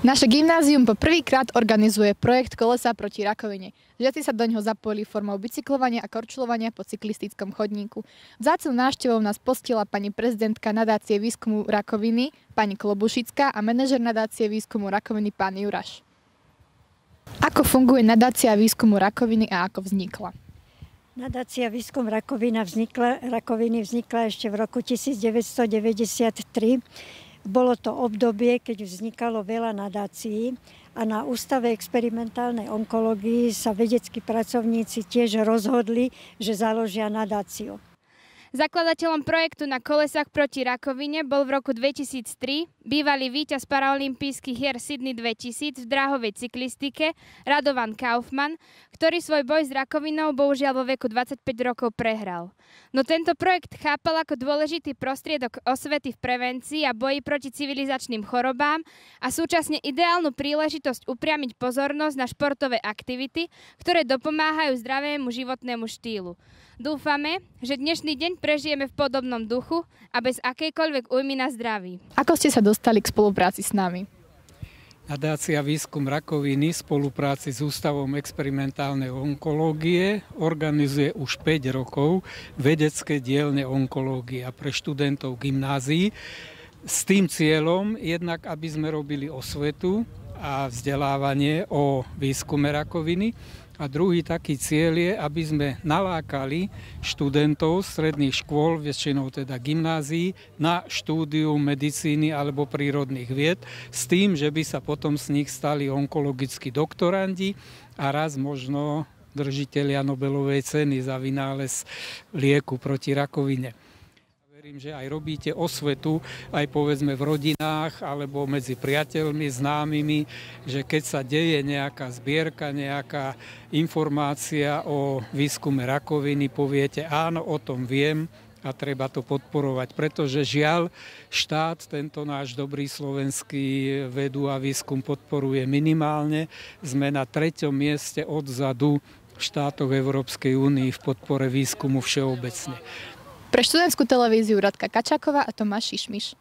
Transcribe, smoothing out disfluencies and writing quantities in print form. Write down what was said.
Naše gymnázium po prvýkrát organizuje projekt Kolesá proti rakovine. Žiaci sa do ňoho zapojili formou bicyklovania a korčulovania po cyklistickom chodníku. Vzácnou návštevou nás postihla pani prezidentka nadácie výskumu rakoviny, pani Klobušická, a manažer nadácie výskumu rakoviny, pán Juraš. Ako funguje nadácia výskumu rakoviny a ako vznikla? Nadácia Výskum rakoviny vznikla ešte v roku 1993. Bolo to obdobie, keď vznikalo veľa nadácií a na Ústave experimentálnej onkológii sa vedeckí pracovníci tiež rozhodli, že založia nadáciu. Zakladateľom projektu na kolesách proti rakovine bol v roku 2003 bývalý víťaz paraolympijských hier Sydney 2000 v dráhovej cyklistike Radovan Kaufmann, ktorý svoj boj s rakovinou bohužiaľ vo veku 25 rokov prehral. No tento projekt chápal ako dôležitý prostriedok osvety v prevencii a boji proti civilizačným chorobám a súčasne ideálnu príležitosť upriamiť pozornosť na športové aktivity, ktoré dopomáhajú zdravému životnému štýlu. Dúfame, že dnešný deň prežijeme v podobnom duchu a bez akejkoľvek újmy na zdraví. Ako ste sa dostali k spolupráci s nami? Nadácia Výskum rakoviny v spolupráci s Ústavom experimentálnej onkológie organizuje už 5 rokov vedecké dielne onkológie pre študentov gymnázií s tým cieľom jednak, aby sme robili osvetu a vzdelávanie o výskume rakoviny. A druhý taký cieľ je, aby sme nalákali študentov stredných škôl, väčšinou teda gymnázií, na štúdium medicíny alebo prírodných vied, s tým, že by sa potom z nich stali onkologickí doktorandi a raz možno držitelia Nobelovej ceny za vynález lieku proti rakovine. Verím, že aj robíte osvetu, aj povedzme v rodinách alebo medzi priateľmi, známymi, že keď sa deje nejaká zbierka, nejaká informácia o výskume rakoviny, poviete áno, o tom viem a treba to podporovať, pretože žiaľ štát tento náš dobrý slovenský vedu a výskum podporuje minimálne. Sme na 3. mieste odzadu v štátoch Európskej únie v podpore výskumu všeobecne. Pre študentskú televíziu Radka Kačáková a Tomáš Šišmiš.